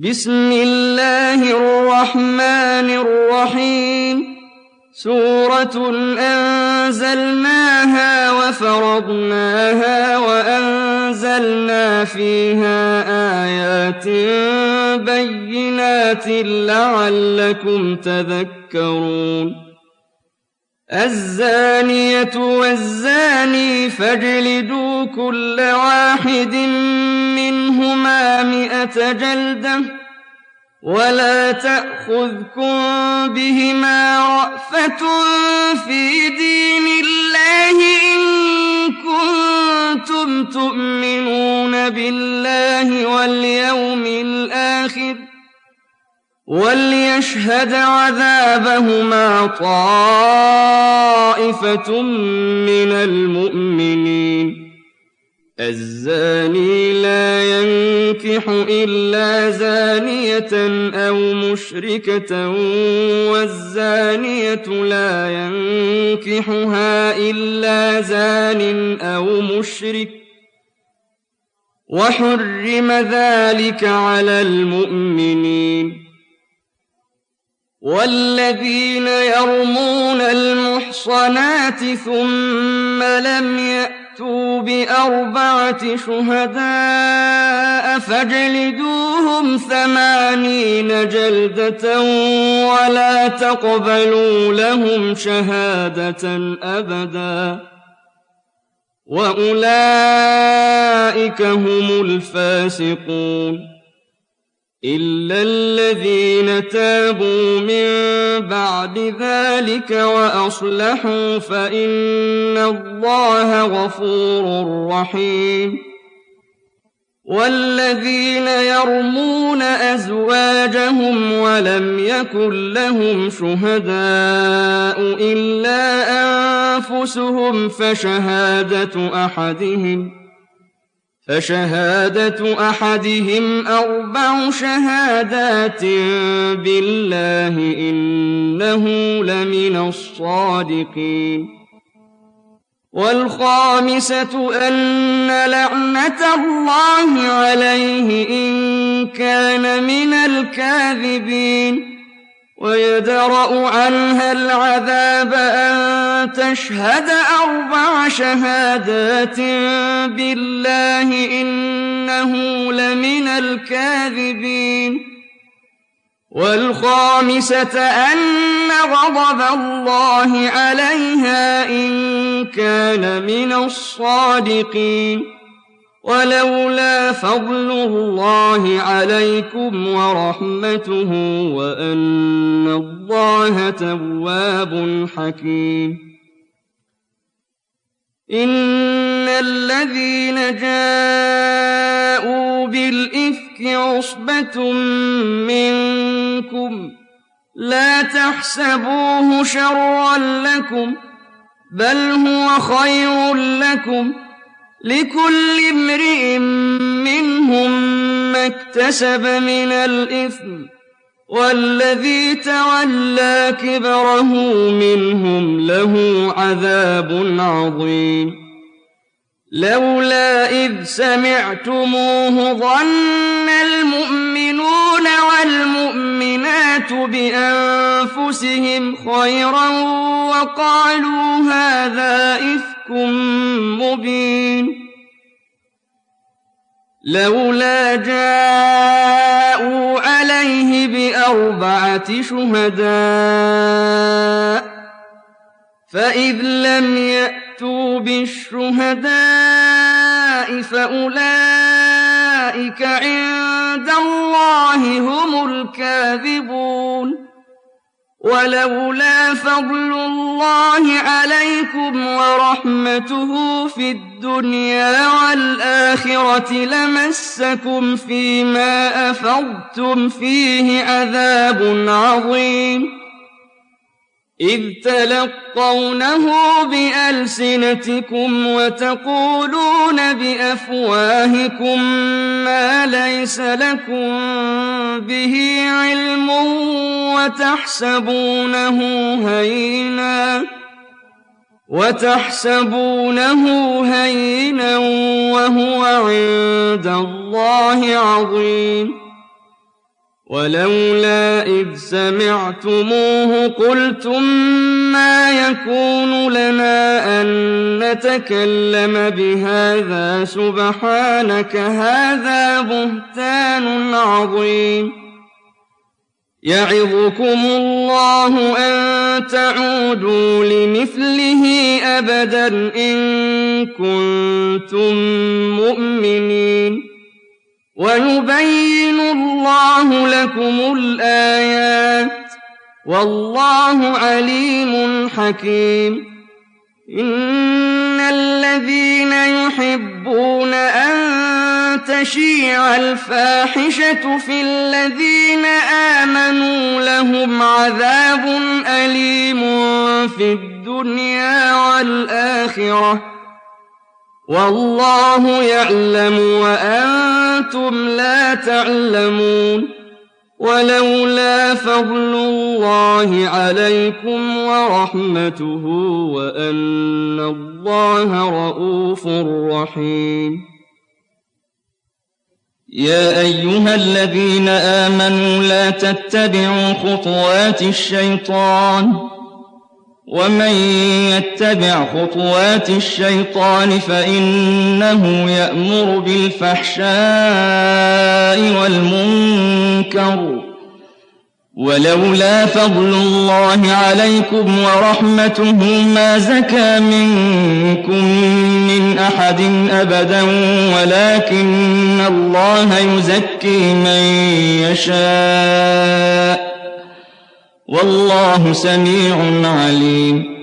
بسم الله الرحمن الرحيم سورة أنزلناها وفرضناها وأنزلنا فيها آيات بينات لعلكم تذكرون الزانية والزاني فاجلدوا كل واحد منهما 100 جلدة ولا تأخذكم بهما رأفة في دين الله إن كنتم تؤمنون بالله واليوم الآخر وليشهد عذابهما طائفة من المؤمنين الزاني لا ينكح إلا زانية أو مشركة والزانية لا ينكحها إلا زان أو مشرك وحرم ذلك على المؤمنين والذين يرمون المحصنات ثم لم يأتوا ب4 شهداء فاجلدوهم 80 جلدة ولا تقبلوا لهم شهادة أبدا وأولئك هم الفاسقون إلا الذين تابوا من بعد ذلك وأصلحوا فإن الله غفور رحيم والذين يرمون أزواجهم ولم يكن لهم شهداء إلا أنفسهم فشهادة أحدهم 4 شهادات بالله إنه لمن الصادقين والخامسة أن لعنة الله عليه إن كان من الكاذبين ويدرأ عنها العذاب أن تشهد 4 شهادات بالله إنه لمن الكاذبين والخامسة أن غضب الله عليها إن كان من الصادقين ولولا فضل الله عليكم ورحمته وأن الله تواب حكيم إن الذين جاءوا بالإفك عصبة منكم لا تحسبوه شرا لكم بل هو خير لكم لكل امرئ منهم ما اكتسب من الإثم والذي تولى كبره منهم له عذاب عظيم لولا إذ سمعتموه ظن المؤمنون والمؤمنات بأنفسهم خيرا وقالوا هذا إفك مبين لولا جاءوا عليه ب4 شهداء فإذ لم يأتوا بالشهداء فأولئك عند الله هم الكاذبون ولولا فضل الله عليكم ورحمته في الدنيا والآخرة لمسكم فيما أفضتم فيه عذاب عظيم إذ تلقونه بألسنتكم وتقولون بأفواهكم ما ليس لكم به علم وتحسبونه هينا وهو عند الله عظيم ولولا إذ سمعتموه قلتم ما يكون لنا أن نتكلم بهذا سبحانك هذا بهتان عظيم يعظكم الله أن تعودوا لمثله أبدا إن كنتم مؤمنين ويبين الله لكم الآيات والله عليم حكيم إن الذين يحبون أن تشيع الفاحشة في الذين آمنوا لهم عذاب أليم في الدنيا والآخرة والله يعلم وأنتم لا تعلمون ولولا فضل الله عليكم ورحمته وأن الله رءوف رحيم يا أيها الذين آمنوا لا تتبعوا خطوات الشيطان ومن يتبع خطوات الشيطان فإنه يأمر بالفحشاء والمنكر ولولا فضل الله عليكم ورحمته ما زكى منكم من أحد أبدا ولكن الله يزكي من يشاء والله سميع عليم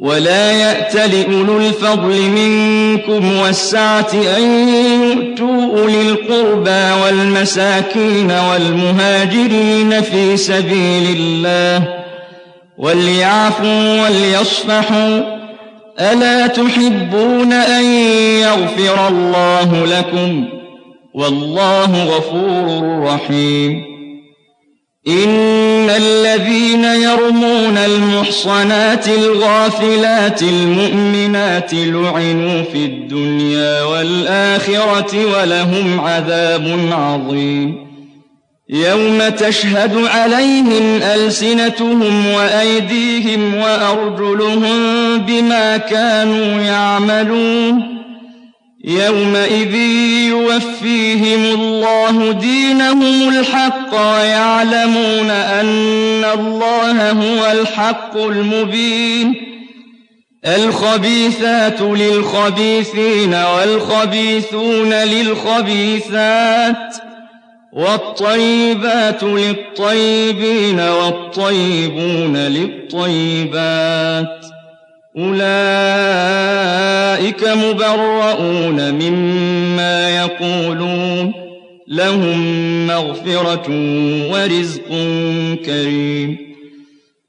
ولا يأتل أولو الفضل منكم والسعة أن يؤتوا أولي القربى والمساكين والمهاجرين في سبيل الله وليعفوا وليصفحوا ألا تحبون أن يغفر الله لكم والله غفور رحيم إن الذين يرمون المحصنات الغافلات المؤمنات لعنوا في الدنيا والآخرة ولهم عذاب عظيم يوم تشهد عليهم ألسنتهم وأيديهم وأرجلهم بما كانوا يعملون يومئذ يوفيهم الله دينهم الحق ويعلمون أن الله هو الحق المبين الخبيثات للخبيثين والخبيثون للخبيثات والطيبات للطيبين والطيبون للطيبات أولئك مبرؤون مما يقولون لهم مغفرة ورزق كريم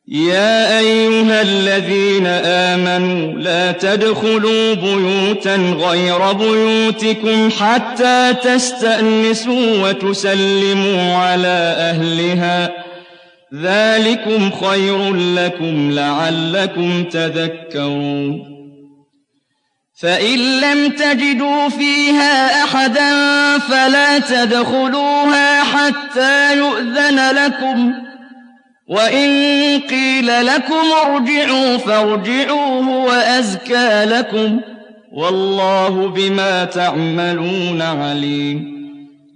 يا أيها الذين آمنوا لا تدخلوا بيوتا غير بيوتكم حتى تستأنسوا وتسلموا على أهلها ذلكم خير لكم لعلكم تذكرون فإن لم تجدوا فيها أحدا فلا تدخلوها حتى يؤذن لكم وإن قيل لكم ارجعوا فارجعوا هو أزكى لكم والله بما تعملون عليم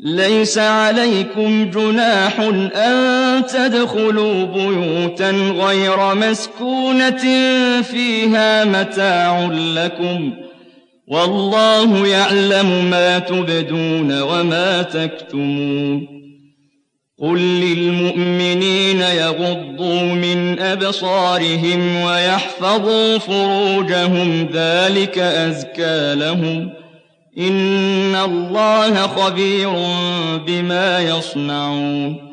ليس عليكم جناح أن تدخلوا بيوتا غير مسكونة فيها متاع لكم والله يعلم ما تبدون وما تكتمون قل للمؤمنين يغضوا من أبصارهم ويحفظوا فروجهم ذلك أزكى لهم إن الله خبير بما يصنعون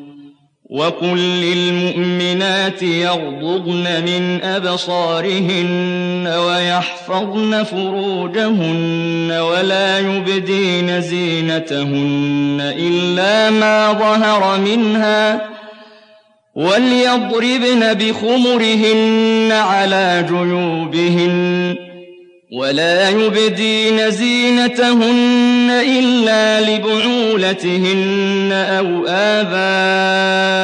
وقل للمؤمنات يغضضن من أبصارهن ويحفظن فروجهن ولا يبدين زينتهن إلا ما ظهر منها وليضربن بخمرهن على جيوبهن ولا يبدين زينتهن إلا لبعولتهن أو آباء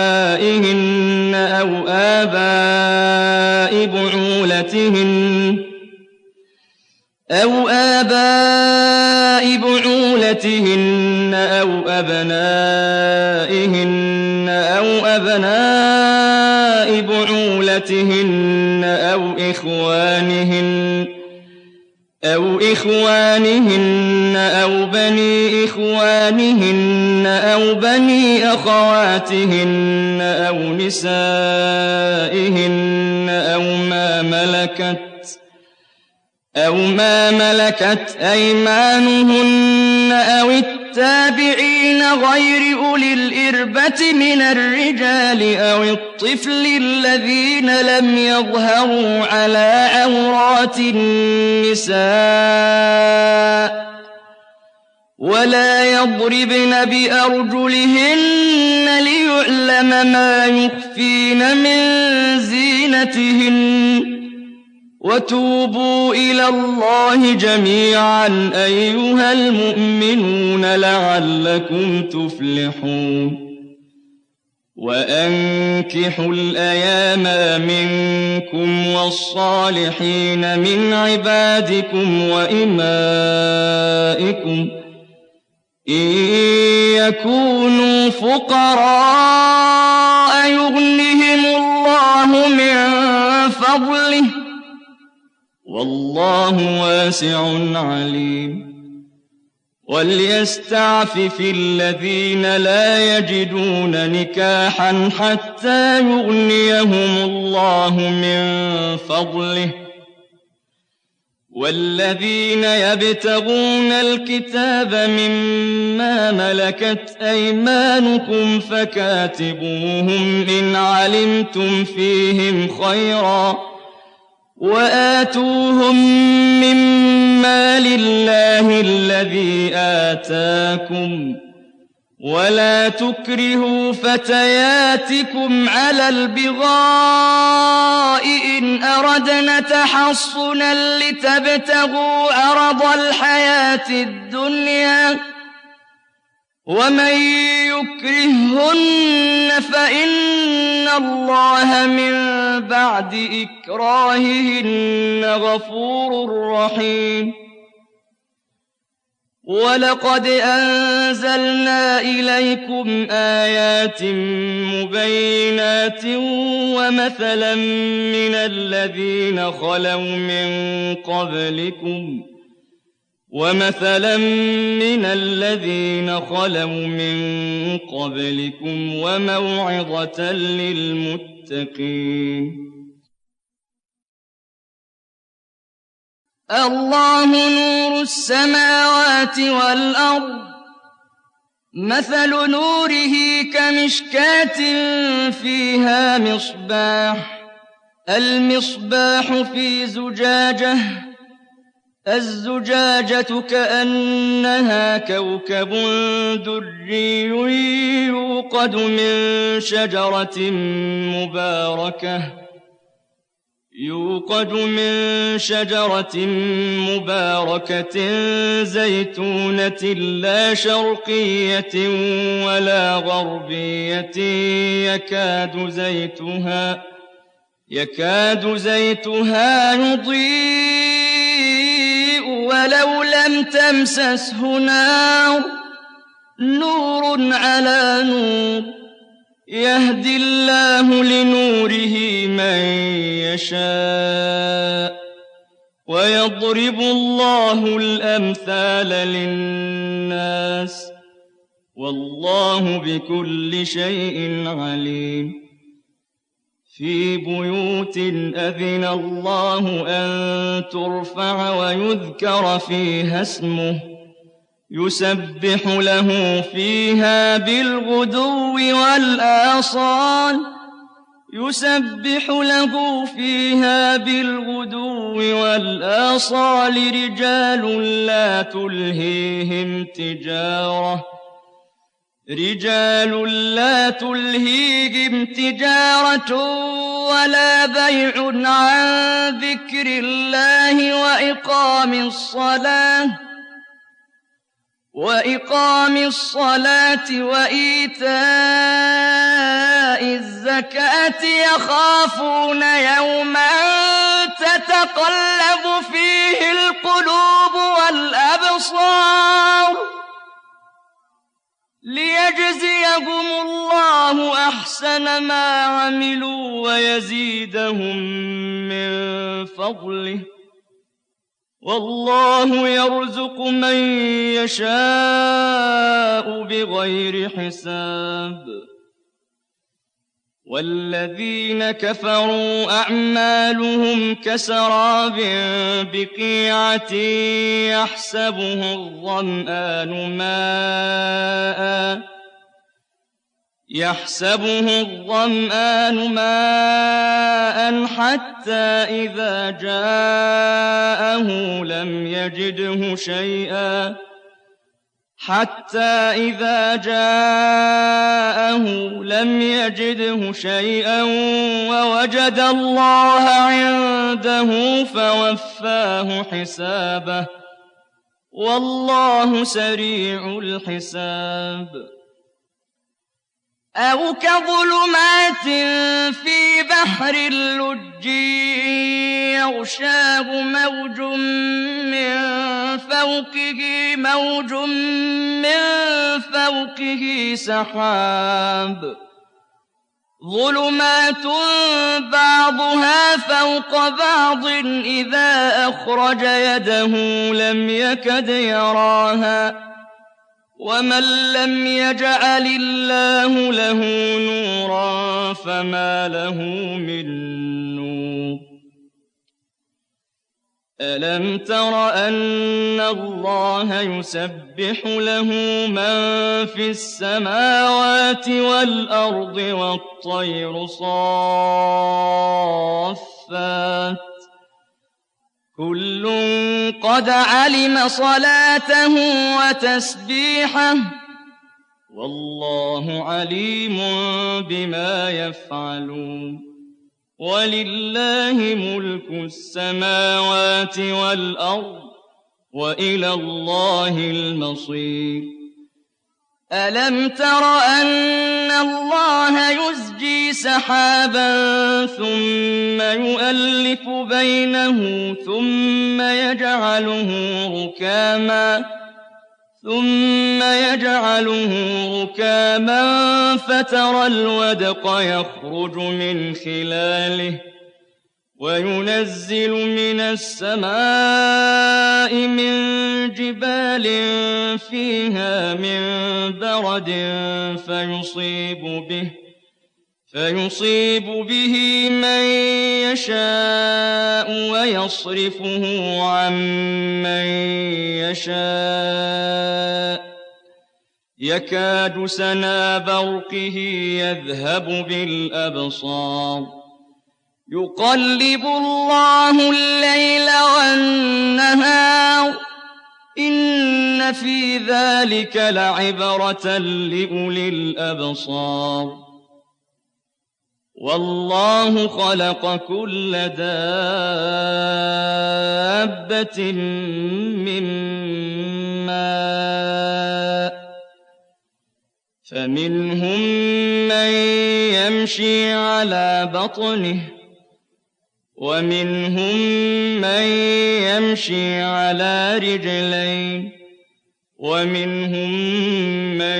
بعولتهن أو أبنائهن أو أبناء بعولتهن أو إخوانهن أو بني إخوانهن أو بني أخواتهن أو نسائهن أو ما ملكت أيمانهن أو التابعين غير أولي الإربة من الرجال أو الطفل الذين لم يظهروا على عورات النساء ولا يضربن بأرجلهن ليعلم ما يخفين من زينتهن وتوبوا إلى الله جميعا أيها المؤمنون لعلكم تفلحون وأنكحوا الأيام منكم والصالحين من عبادكم وإمائكم إن يكونوا فقراء يغنهم الله من فضله والله واسع عليم وليستعفف الذين لا يجدون نكاحا حتى يغنيهم الله من فضله والذين يبتغون الكتاب مما ملكت أيمانكم فكاتبوهم إن علمتم فيهم خيرا وآتوهم مما لله الذي آتاكم ولا تكرهوا فتياتكم على البغاء إن أردنا تحصنا لتبتغوا عرض الحياة الدنيا ومن يكرههن فإن الله من بعد إكراههن غفور رحيم ولقد أنزلنا إليكم آيات مبينات ومثلا من الذين خلوا من قبلكم وموعظة للمتقين الله نور السماوات والأرض مثل نوره كمشكاة فيها مصباح المصباح في زجاجة الزجاجة كأنها كوكب دري يوقد من شجرة مباركة زيتونة لا شرقية ولا غربية يكاد زيتها يضيء ولو لم تمسسه نار نور على نور يهدي الله لنوره من يشاء ويضرب الله الأمثال للناس والله بكل شيء عليم في بيوت أذن الله أن ترفع ويذكر فيها اسمه يسبح له فيها بالغدو والآصال رجال لا تلهيهم رجال لا تلهيهم تجارة ولا بيع عن ذكر الله وإقام الصلاة وإيتاء الزكاة يخافون يوما تتقلب فيه القلوب والأبصار ليجزيهم الله أحسن ما عملوا ويزيدهم من فضله والله يرزق من يشاء بغير حساب والذين كفروا أعمالهم كسراب بقيعة يحسبه الظمآن ماء حتى إذا جاءه لم يجده شيئا ووجد الله عنده فوفاه حسابه والله سريع الحساب أو كظلمات في بحر اللج يغشاه موج من فوقه سحاب ظلمات بعضها فوق بعض إذا أخرج يده لم يكد يراها ومن لم يجعل الله له نورا فما له من نور ألم تر أن الله يسبح له من في السماوات والأرض والطير صافات كل قد علم صلاته وتسبيحه والله عليم بما يفعلون ولله ملك السماوات والأرض وإلى الله المصير ألم تر أن الله يزجي سحابا ثم يؤلف بينه ثم يجعله ركاما فترى الودق يخرج من خلاله وينزل من السماء من جبال فيها من برد فيصيب به من يشاء ويصرفه عن من يشاء يكاد سنا برقه يذهب بالأبصار يقلب الله الليل والنهار إن في ذلك لعبرة لأولي الأبصار والله خلق كل دابة من ماء فمنهم من يمشي على بطنه ومنهم من يمشي على رجلين ومنهم من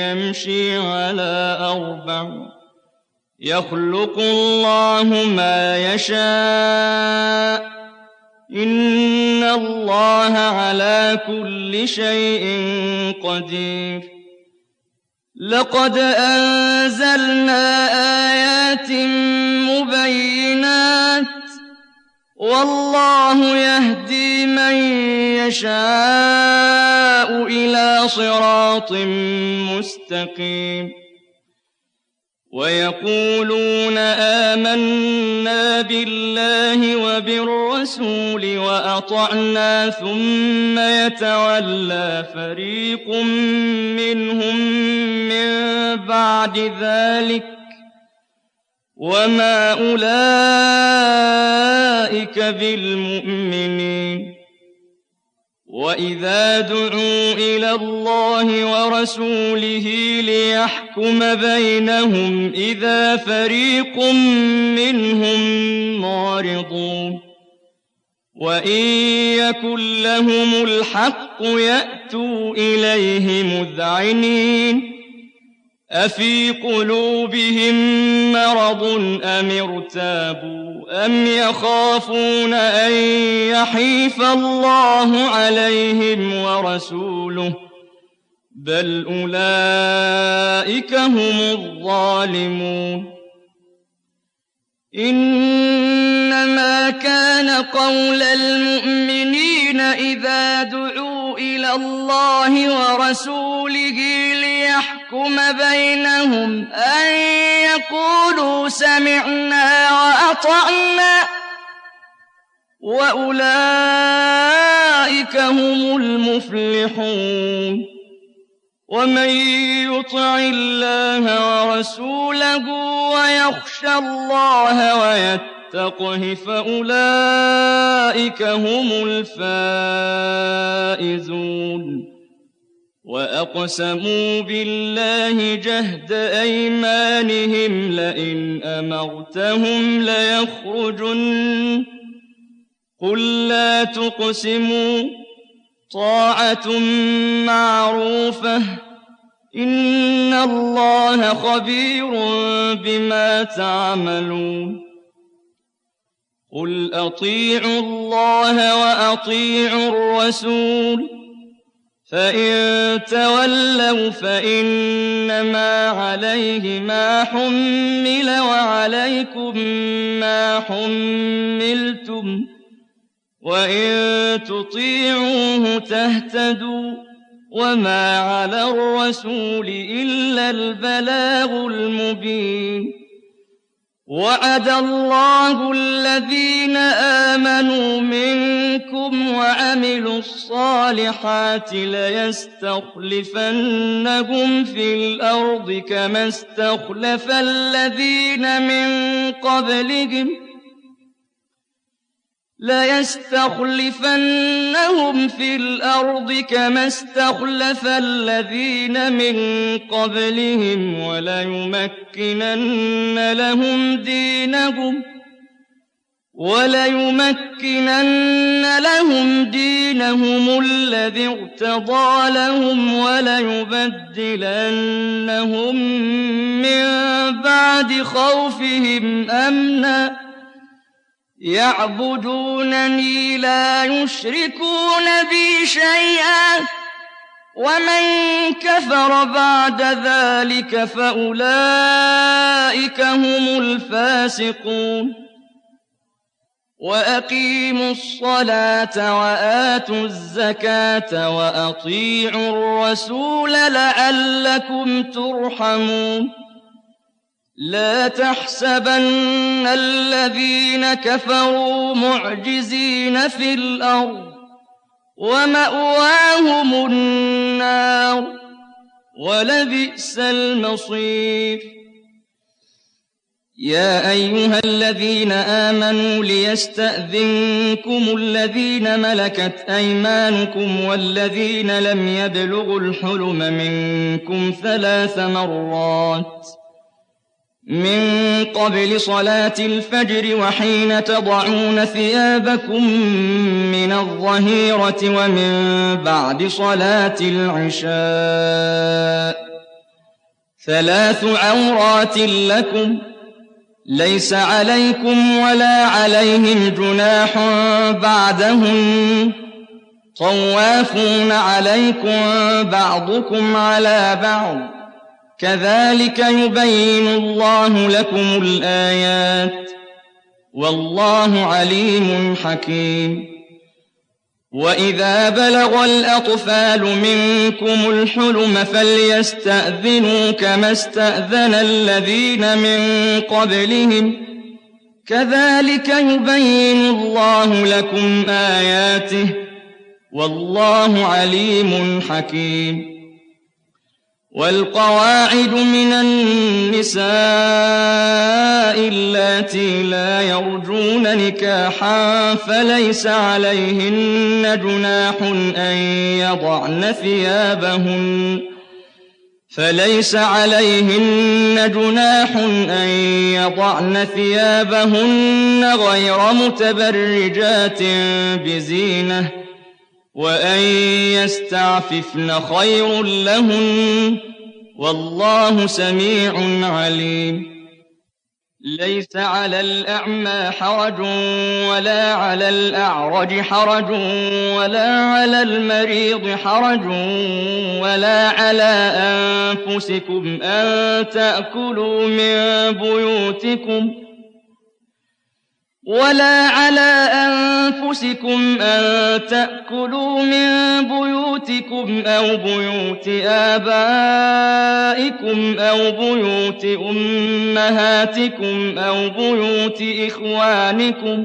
يمشي على أربع يخلق الله ما يشاء إن الله على كل شيء قدير لقد أنزلنا آيات مبينات والله يهدي من يشاء إلى صراط مستقيم ويقولون آمنا بالله وبالرسول وأطعنا ثم يتولى فريق منهم من بعد ذلك وما أولئك بالمؤمنين وإذا دعوا إلى الله ورسوله ليحكم بينهم إذا فريق منهم معرضون وإن يكن لهم الحق يأتوا إليه مذعنين أفي قلوبهم مرض أم ارتابوا أم يخافون أن يحيف الله عليهم ورسوله بل أولئك هم الظالمون إنما كان قول المؤمنين إذا دعوا إلى الله ورسوله ليحكم بينهم أن يقولوا سمعنا وأطعنا وأولئك هم المفلحون ومن يطع الله ورسوله ويخشى الله ويتقه فأولئك هم الفائزون وأقسموا بالله جهد أيمانهم لئن أمرتهم ليخرجن قل لا تقسموا طاعة معروفة إن الله خبير بما تعملون قل أطيعوا الله وأطيعوا الرسول فإن تولوا فإنما عليه ما حمل وعليكم ما حملتم وإن تطيعوه تهتدوا وما على الرسول إلا البلاغ المبين وعد الله الذين آمنوا منكم وعملوا الصالحات ليستخلفنهم في الأرض كما استخلف الذين من قبلهم وليمكنن لهم دينهم الذي ارتضى لهم وليبدلنهم من بعد خوفهم أمنا يعبدونني لا يشركون بي شيئا ومن كفر بعد ذلك فأولئك هم الفاسقون وأقيموا الصلاة وآتوا الزكاة وأطيعوا الرسول لعلكم ترحمون لا تحسبن الذين كفروا معجزين في الأرض ومأواهم النار ولبئس المصير يا أيها الذين آمنوا ليستأذنكم الذين ملكت أيمانكم والذين لم يبلغوا الحلم منكم 3 مرات من قبل صلاة الفجر وحين تضعون ثيابكم من الظهيرة ومن بعد صلاة العشاء 3 عورات لكم ليس عليكم ولا عليهم جناح بعدهن طوافون عليكم بعضكم على بعض كذلك يبين الله لكم الآيات والله عليم حكيم وإذا بلغ الأطفال منكم الحلم فليستأذنوا كما استأذن الذين من قبلهم كذلك يبين الله لكم آياته والله عليم حكيم. والقواعد من النساء اللاتي لا يرجون نكاحا فليس عليهن جناح أن يضعن ثيابهن غير متبرجات بزينة وأن يستعففن خير لهن والله سميع عليم. ليس على الأعمى حرج ولا على الأعرج حرج ولا على المريض حرج ولا على أنفسكم أن تأكلوا من بيوتكم أو بيوت آبائكم أو بيوت أمهاتكم أو بيوت إخوانكم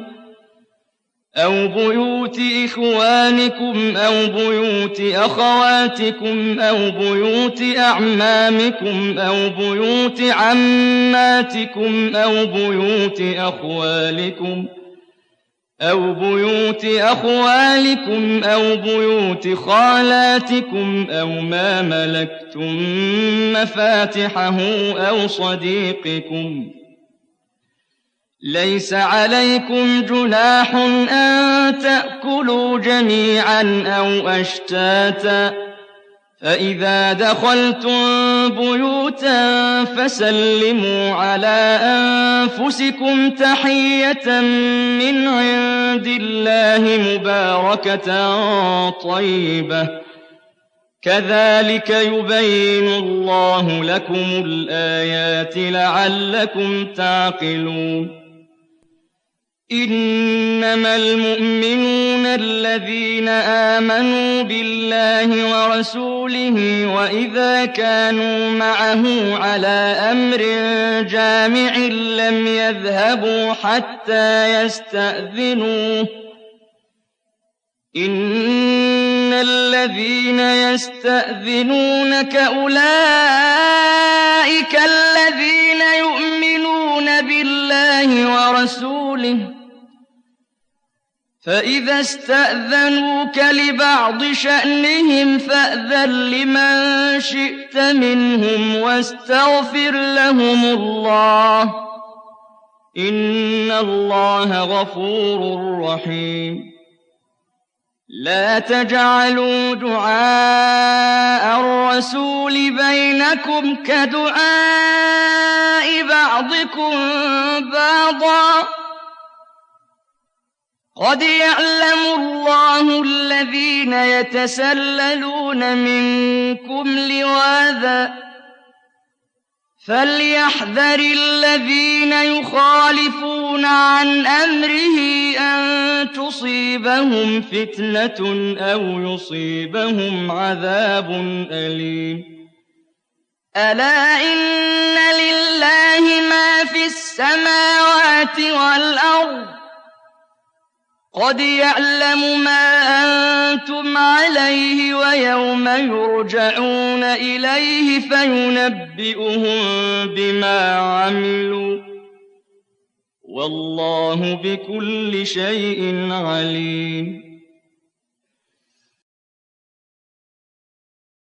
أو بيوت أخواتكم أو بيوت أعمامكم أو بيوت عماتكم أو بيوت أخوالكم أو بيوت خالاتكم أو ما ملكتم مفاتحه أو صديقكم. ليس عليكم جناح أن تأكلوا جميعا أو أشتاتا فإذا دخلتم بيوتا فسلموا على أنفسكم تحية من عند الله مباركة طيبة كذلك يبين الله لكم الآيات لعلكم تعقلون. إنما المؤمنون الذين آمنوا بالله ورسوله وإذا كانوا معه على أمر جامع لم يذهبوا حتى يستأذنوه. إن الذين يستأذنونك أولئك الذين يؤمنون بالله ورسوله فإذا استأذنوك لبعض شأنهم فأذن لمن شئت منهم واستغفر لهم الله إن الله غفور رحيم. لا تجعلوا دعاء الرسول بينكم كدعاء بعضكم بعضا قد يعلم الله الذين يتسللون منكم لواذا فليحذر الذين يخالفون عن أمره أن تصيبهم فتنة أو يصيبهم عذاب أليم. ألا إن لله ما في السماوات والأرض قد يعلم ما أنتم عليه ويوم يرجعون إليه فينبئهم بما عملوا والله بكل شيء عليم.